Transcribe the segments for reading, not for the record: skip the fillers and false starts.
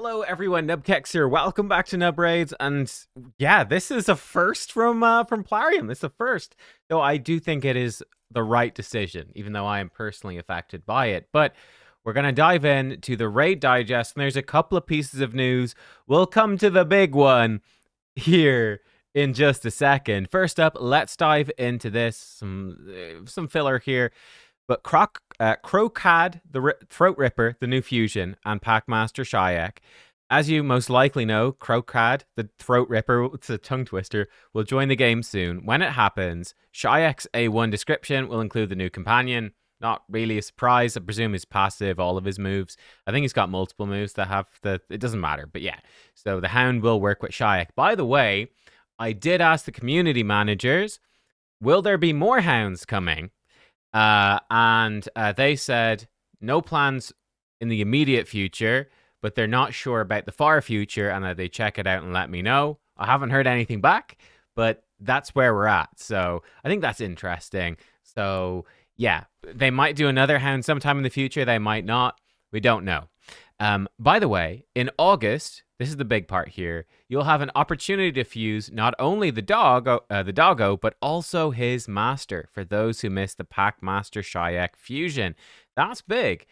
Hello everyone, nubkeks here. Welcome back to Nub Raids, and yeah, this is a first from Plarium. This is a first, though I do think it is the right decision, even though I am personally affected by it. But we're gonna dive in to the raid digest, and there's a couple of pieces of news. We'll come to the big one here in just a second. First up, let's dive into this. Some filler here. But Crocad, the Throat Ripper, the new fusion, and Packmaster Shayak. As you most likely know, Crocad, the Throat Ripper, it's a tongue twister, will join the game soon. When it happens, Shayak's A1 description will include the new companion. Not really a surprise. I presume he's passive, all of his moves. I think he's got multiple moves that have the... It doesn't matter, but yeah. So the Hound will work with Shayak. By the way, I did ask the community managers, will there be more Hounds coming? And they said no plans in the immediate future, but they're not sure about the far future, and that they check it out and let me know. I haven't heard anything back, but that's where we're at. So I think that's interesting. So yeah, they might do another Hound sometime in the future. They might not. We don't know. By the way, in August, this is the big part here, you'll have an opportunity to fuse not only the doggo, but also his master for those who missed the Packmaster Shayak fusion. That's big.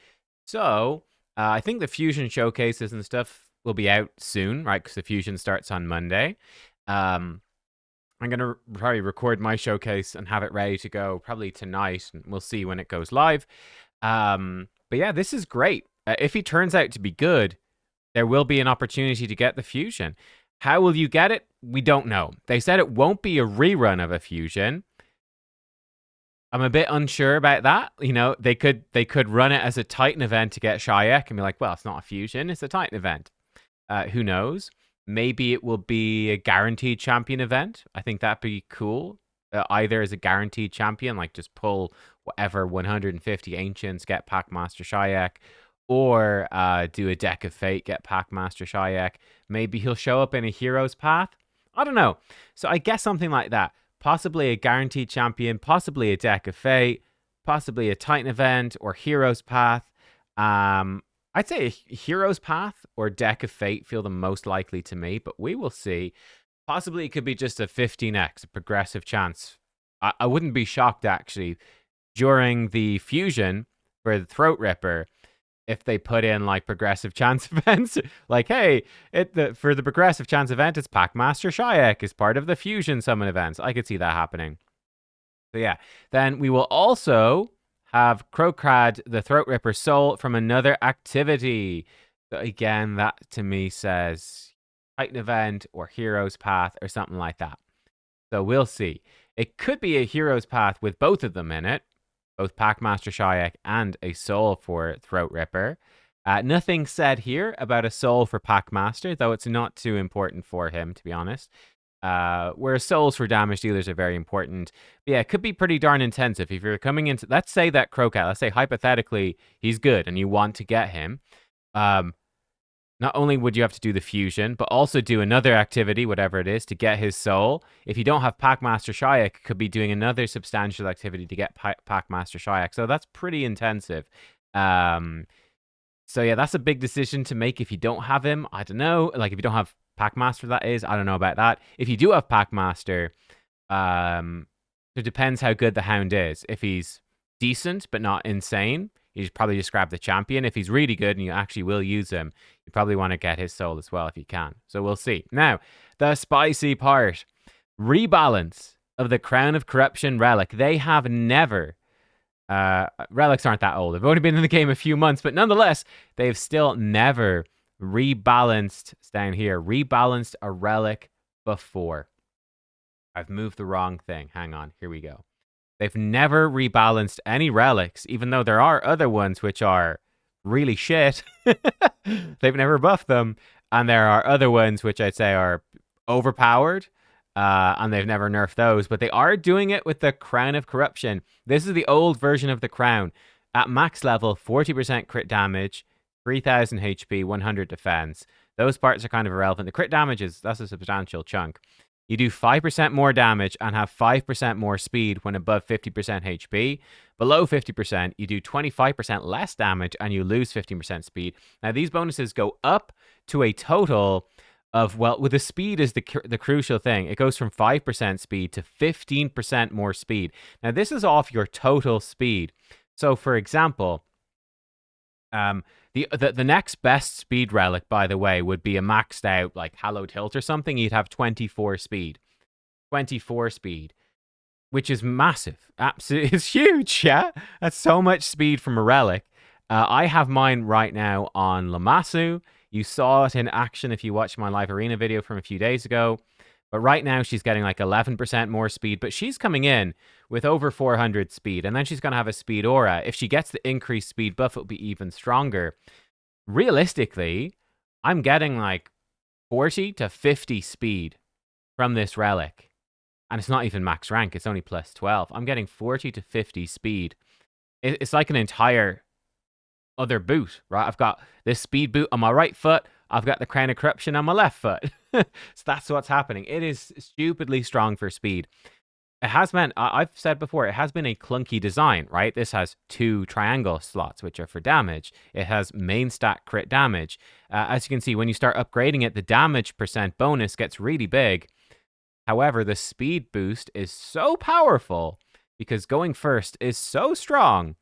So I think the fusion showcases and stuff will be out soon, right? Because the fusion starts on Monday. I'm going to probably record my showcase and have it ready to go probably tonight. And we'll see when it goes live. But yeah, this is great. If he turns out to be good, there will be an opportunity to get the fusion. How will you get it? We don't know. They said it won't be a rerun of a fusion. I'm a bit unsure about that. You know, they could run it as a Titan event to get Shayak and be like, well, it's not a fusion, it's a Titan event. Who knows? Maybe it will be a guaranteed champion event. I think that'd be cool. Either as a guaranteed champion, like just pull whatever 150 ancients, get Packmaster Shayak, or do a deck of fate, get Packmaster Shayak. Maybe he'll show up in a hero's path. I don't know. So I guess something like that. Possibly a guaranteed champion, possibly a deck of fate, possibly a Titan event or hero's path. I'd say a hero's path or deck of fate feel the most likely to me, but we will see. Possibly it could be just a 15x, a progressive chance. I wouldn't be shocked, actually, during the fusion for the Throat Ripper, if they put in like progressive chance events, like, hey, for the progressive chance event, it's Packmaster Shayak is part of the fusion summon events. I could see that happening. So yeah, then we will also have Crocad, the Throat Ripper soul from another activity. So again, that to me says Titan event or Hero's Path or something like that. So we'll see. It could be a Hero's Path with both of them in it. Both Packmaster Shayak and a soul for Throat Ripper. Nothing said here about a soul for Packmaster, though it's not too important for him, to be honest. Whereas souls for damage dealers are very important. But yeah, it could be pretty darn intensive. If you're coming into... Let's say that Crocad, let's say hypothetically he's good and you want to get him. Not only would you have to do the fusion, but also do another activity, whatever it is, to get his soul. If you don't have Packmaster Shayak, it could be doing another substantial activity to get Packmaster Shayak. So that's pretty intensive. So yeah, that's a big decision to make if you don't have him. I don't know. Like if you don't have Packmaster, that is. I don't know about that. If you do have Packmaster, it depends how good the Hound is. If he's decent, but not insane, you should probably just grab the champion. If he's really good and you actually will use him, you probably want to get his soul as well if you can. So we'll see. Now, the spicy part. Rebalance of the Crown of Corruption Relic. They have never... relics aren't that old. They've only been in the game a few months, but nonetheless, they've still never rebalanced, down here, rebalanced a relic before. I've moved the wrong thing. Hang on. Here we go. They've never rebalanced any relics, even though there are other ones which are really shit. They've never buffed them. And there are other ones which I'd say are overpowered, and they've never nerfed those. But they are doing it with the Crown of Corruption. This is the old version of the Crown. At max level, 40% crit damage, 3,000 HP, 100 defense. Those parts are kind of irrelevant. The crit damage that's a substantial chunk. you do 5% more damage and have 5% more speed when above 50% HP. Below 50%, you do 25% less damage and you lose 15% speed. Now, these bonuses go up to a total of, well, with the speed is the crucial thing. It goes from 5% speed to 15% more speed. Now, this is off your total speed. So, for example, the next best speed relic, by the way, would be a maxed out like Hallowed Hilt or something. You'd have 24 speed. 24 speed, which is massive. Absolutely, it's huge, yeah? That's so much speed from a relic. I have mine right now on Lammasu. You saw it in action if you watched my live arena video from a few days ago. But right now, she's getting like 11% more speed. But she's coming in with over 400 speed. And then she's going to have a speed aura. If she gets the increased speed buff, it'll be even stronger. Realistically, I'm getting like 40 to 50 speed from this relic. And it's not even max rank. It's only plus 12. I'm getting 40 to 50 speed. It's like an entire other boot, right? I've got this speed boot on my right foot. I've got the Crown of Corruption on my left foot. So that's what's happening. It is stupidly strong for speed. It has meant, I've said before, it has been a clunky design, right? This has 2 triangle slots, which are for damage. It has main stat crit damage. As you can see, when you start upgrading it, the damage % bonus gets really big. However, the speed boost is so powerful because going first is so strong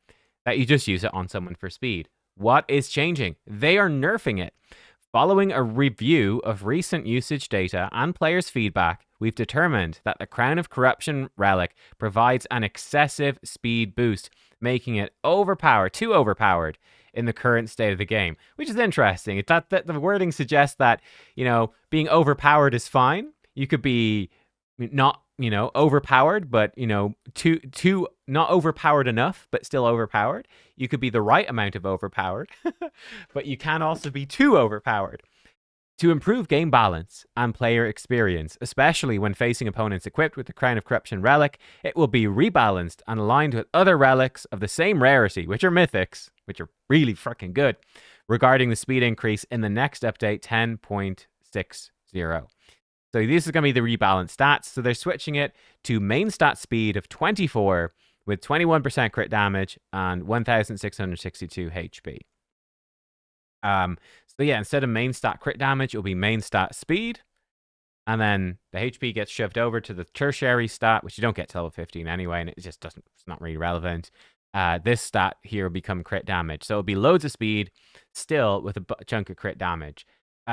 that you just use it on someone for speed. What is changing? They are nerfing it. Following a review of recent usage data and players' feedback, we've determined that the Crown of Corruption relic provides an excessive speed boost, making it too overpowered in the current state of the game, which is interesting. That the wording suggests that, being overpowered is fine. You could be not, overpowered, but, too not overpowered enough, but still overpowered. You could be the right amount of overpowered, but you can also be too overpowered. To improve game balance and player experience, especially when facing opponents equipped with the Crown of Corruption relic, it will be rebalanced and aligned with other relics of the same rarity, which are mythics, which are really freaking good, regarding the speed increase in the next update 10.60. So this is going to be the rebalanced stats. So they're switching it to main stat speed of 24 with 21% crit damage and 1,662 HP. So yeah, instead of main stat crit damage, it'll be main stat speed. And then the HP gets shoved over to the tertiary stat, which you don't get till level 15 anyway, and it just doesn't, it's not really relevant. This stat here will become crit damage. So it'll be loads of speed, still with a chunk of crit damage.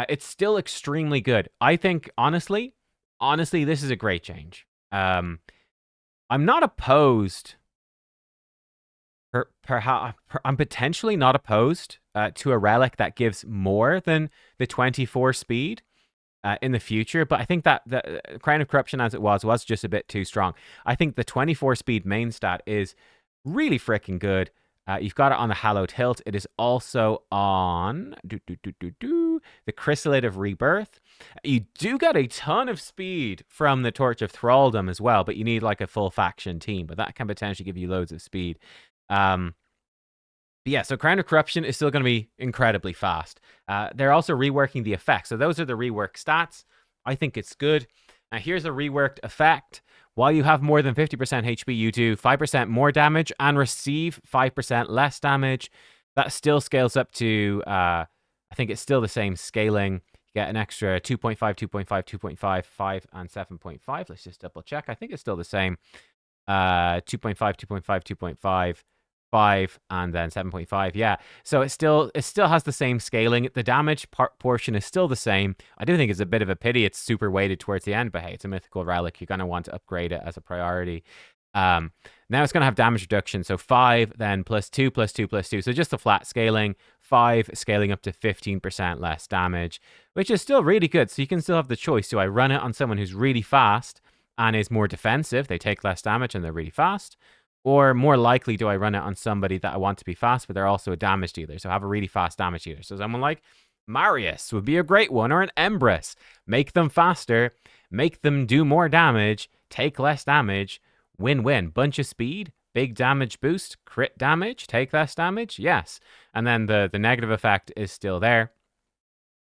It's still extremely good. I think, honestly, this is a great change. I'm not opposed. I'm potentially not opposed to a relic that gives more than the 24 speed in the future, but I think that the Crown of Corruption as it was just a bit too strong. I think the 24 speed main stat is really freaking good. You've got it on the Hallowed Hilt. It is also on the Chrysalid of Rebirth. You do get a ton of speed from the Torch of Thraldom as well, but you need like a full faction team, but that can potentially give you loads of speed. But yeah, so Crown of Corruption is still going to be incredibly fast. They're also reworking the effects. So those are the rework stats. I think it's good. Now here's a reworked effect. While you have more than 50% HP, you do 5% more damage and receive 5% less damage. That still scales up to, I think it's still the same scaling. You get an extra 2.5, 2.5, 2.5, 5, and 7.5. Let's just double check. I think it's still the same. 2.5, 2.5, 2.5, 5, and then 7.5. Yeah, so it still has the same scaling. The damage portion is still the same. I do think it's a bit of a pity it's super weighted towards the end, but hey, it's a mythical relic. You're going to want to upgrade it as a priority. Now it's going to have damage reduction. So 5, then plus 2, plus 2, plus 2. So just a flat scaling. 5 scaling up to 15% less damage, which is still really good. So you can still have the choice. Do I run it on someone who's really fast and is more defensive? They take less damage and they're really fast. Or more likely, do I run it on somebody that I want to be fast, but they're also a damage dealer? So have a really fast damage dealer. So someone like Marius would be a great one, or an Empress. Make them faster, make them do more damage, take less damage, win-win. Bunch of speed, big damage boost, crit damage, take less damage, yes. And then the negative effect is still there.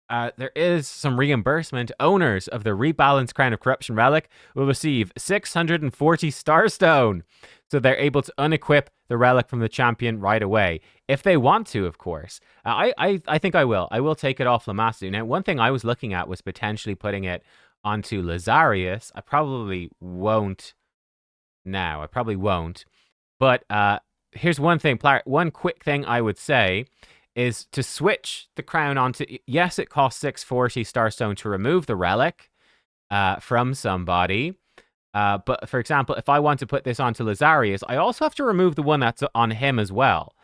there is some reimbursement. Owners of the rebalanced Crown of Corruption relic will receive 640 Starstone. So they're able to unequip the relic from the champion right away. If they want to, of course. I think I will. I will take it off Lamastodon. Now, one thing I was looking at was potentially putting it onto Lazarius. I probably won't now. I probably won't. But here's one thing. One quick thing I would say is to switch the crown onto... Yes, it costs 640 Starstone to remove the relic from somebody. But for example, if I want to put this onto Lazarius, I also have to remove the one that's on him as well.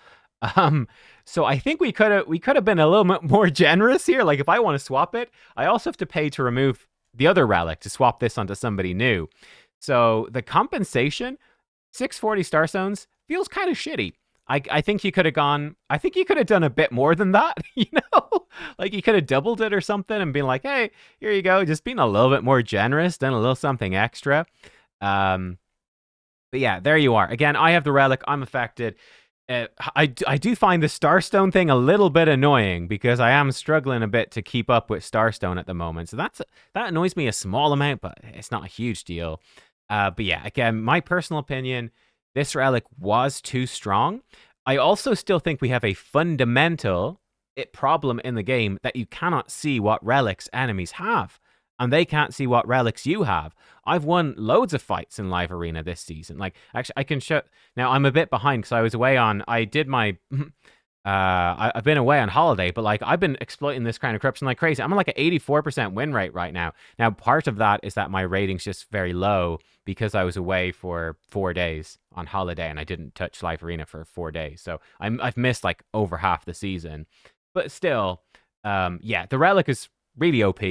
So I think we could have been a little bit more generous here. Like if I want to swap it, I also have to pay to remove the other relic to swap this onto somebody new. So the compensation, 640 Starstones, feels kind of shitty. I think you could have gone... I think you could have done a bit more than that, you know? Like, you could have doubled it or something and been like, hey, here you go. Just being a little bit more generous, done a little something extra. But yeah, there you are. Again, I have the relic. I'm affected. I do find the Starstone thing a little bit annoying because I am struggling a bit to keep up with Starstone at the moment. So that annoys me a small amount, but it's not a huge deal. But yeah, again, my personal opinion... This relic was too strong. I also still think we have a fundamental problem in the game that you cannot see what relics enemies have. And they can't see what relics you have. I've won loads of fights in Live Arena this season. Like, actually, I can show... Now, I'm a bit behind because I was away on... I did my... I've been away on holiday, but like I've been exploiting this kind of corruption like crazy. I'm on like an 84% win rate right now. Now, part of that is that my rating's just very low because I was away for 4 days on holiday and I didn't touch Live Arena for 4 days. So I've missed like over half the season. But still, yeah, the relic is really OP.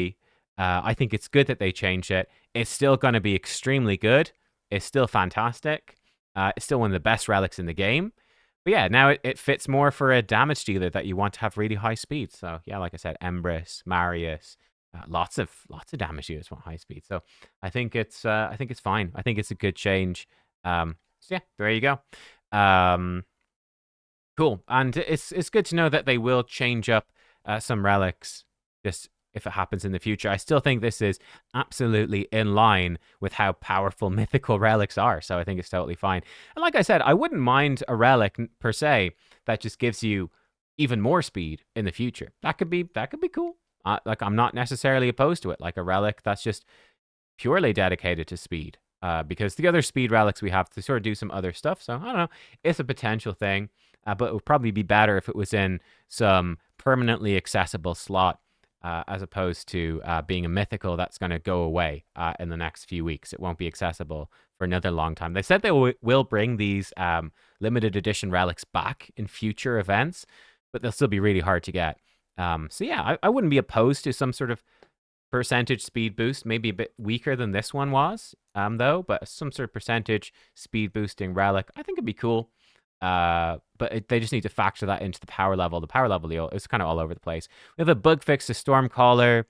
I think it's good that they changed it. It's still going to be extremely good. It's still fantastic. It's still one of the best relics in the game. But yeah, now it fits more for a damage dealer that you want to have really high speed. So yeah, like I said, Empress, Marius, lots of damage dealers want high speed. So I think it's fine. I think it's a good change. So yeah, there you go. Cool, and it's good to know that they will change up some relics just if it happens in the future. I still think this is absolutely in line with how powerful mythical relics are, so I think it's totally fine. And like I said, I wouldn't mind a relic per se that just gives you even more speed in the future. That could be cool. Like, I'm not necessarily opposed to it, like a relic that's just purely dedicated to speed. Because the other speed relics we have to sort of do some other stuff, so I don't know. It's a potential thing, but it would probably be better if it was in some permanently accessible slot. As opposed to being a mythical that's going to go away in the next few weeks. It won't be accessible for another long time. They said they will bring these limited edition relics back in future events, but they'll still be really hard to get. So yeah, I wouldn't be opposed to some sort of percentage speed boost, maybe a bit weaker than this one was, though, but some sort of percentage speed boosting relic. I think it'd be cool. But they just need to factor that into the power level. The power level is kind of all over the place. We have a bug fix to Stormcaller.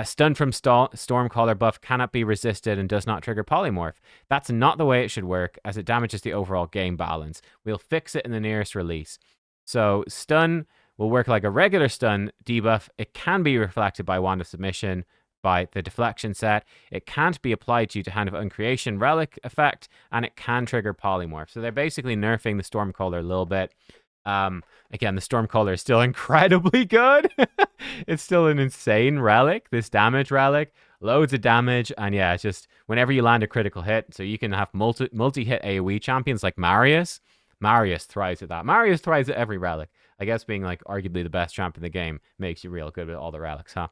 Stun from Stormcaller buff cannot be resisted and does not trigger Polymorph. That's not the way it should work, as it damages the overall game balance. We'll fix it in the nearest release. So stun will work like a regular stun debuff. It can be reflected by Wand of Submission, by the deflection set. It can't be applied due to Hand of Uncreation relic effect, and it can trigger Polymorph. So they're basically nerfing the Stormcaller a little bit. Again, the Stormcaller is still incredibly good. It's still an insane relic, this damage relic. Loads of damage, and yeah, it's just whenever you land a critical hit, so you can have multi-hit AoE champions like Marius. Marius thrives at that. Marius thrives at every relic. I guess being like arguably the best champ in the game makes you real good with all the relics, huh?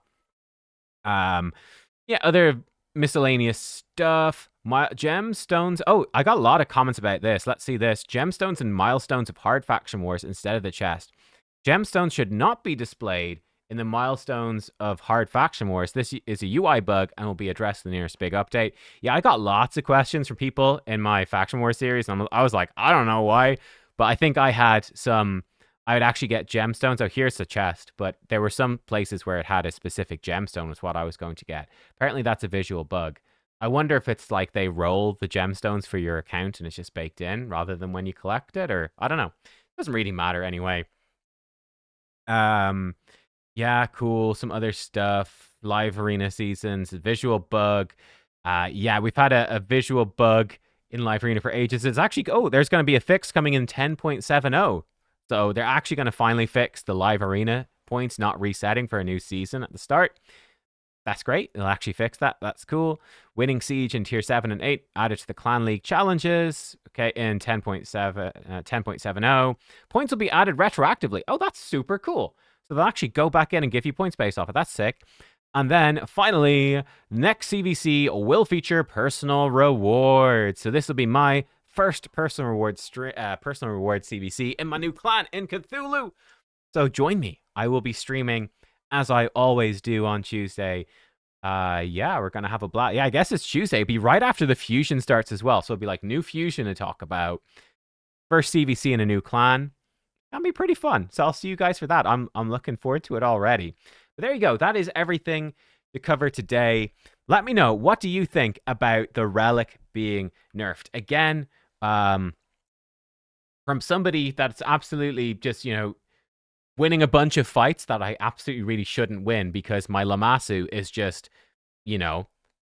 Yeah, other miscellaneous stuff. Gemstones. Oh, I got a lot of comments about this. Let's see this. Gemstones and milestones of hard faction wars instead of the chest. Gemstones should not be displayed in the milestones of hard faction wars. This is a UI bug and will be addressed in the nearest big update. Yeah, I got lots of questions from people in my faction war series. And I was like, I don't know why, but I think I would actually get gemstones. Oh, here's the chest, but there were some places where it had a specific gemstone was what I was going to get. Apparently that's a visual bug. I wonder if it's like they roll the gemstones for your account and it's just baked in rather than when you collect it, or I don't know. It doesn't really matter anyway. Yeah, cool. Some other stuff. Live arena seasons, visual bug. Yeah, we've had a visual bug in live arena for ages. It's actually there's going to be a fix coming in 10.70. So they're actually going to finally fix the live arena points not resetting for a new season at the start. That's great. They'll actually fix that. That's cool. Winning Siege in Tier 7 and 8 added to the Clan League challenges. Okay, in 10.70. Points will be added retroactively. Oh, that's super cool. So they'll actually go back in and give you points based off it. That's sick. And then finally, next CVC will feature personal rewards. So this will be my first personal reward CVC in my new clan in Cthulhu. So join me. I will be streaming as I always do on Tuesday. Yeah, we're gonna have a blast. Yeah, I guess it's Tuesday. It'll be right after the fusion starts as well. So it'll be like new fusion to talk about. First CVC in a new clan. That'll be pretty fun. So I'll see you guys for that. I'm looking forward to it already. But there you go. That is everything to cover today. Let me know, what do you think about the Relic being nerfed? Again, from somebody that's absolutely just, winning a bunch of fights that I absolutely really shouldn't win because my Lammasu is just,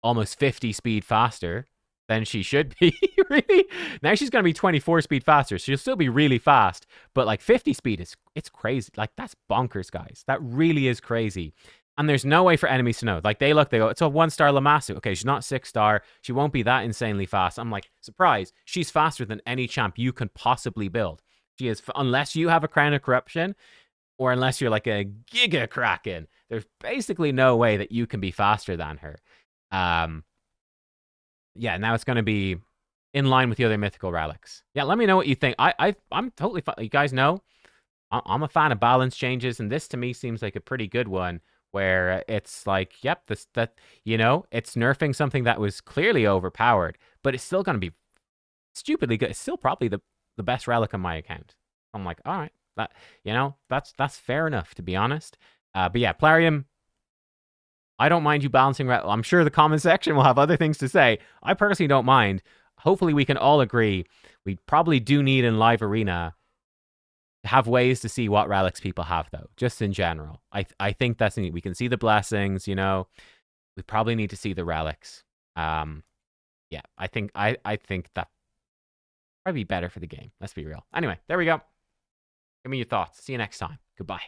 almost 50 speed faster than she should be, really. Now she's going to be 24 speed faster. So she'll still be really fast, but like 50 speed it's crazy. Like, that's bonkers, guys. That really is crazy. And there's no way for enemies to know. Like, they go, it's a 1-star Lammasu. Okay, she's not 6-star. She won't be that insanely fast. I'm like, surprise. She's faster than any champ you can possibly build. She is, unless you have a Crown of Corruption, or unless you're like a Giga Kraken, there's basically no way that you can be faster than her. Yeah, now it's going to be in line with the other mythical relics. Yeah, let me know what you think. I'm totally fine. You guys know, I'm a fan of balance changes, and this to me seems like a pretty good one, where it's like, yep, it's nerfing something that was clearly overpowered, but it's still going to be stupidly good. It's still probably the best relic on my account. I'm like, all right, that's fair enough, to be honest. But yeah, Plarium, I don't mind you balancing. I'm sure the comment section will have other things to say. I personally don't mind. Hopefully we can all agree we probably do need in live arena to have ways to see what relics people have, though, just in general. I think that's neat. We can see the blessings, we probably need to see the relics. Yeah, I think that probably be better for the game. Let's be real. Anyway, there we go. Give me your thoughts. See you next time. Goodbye.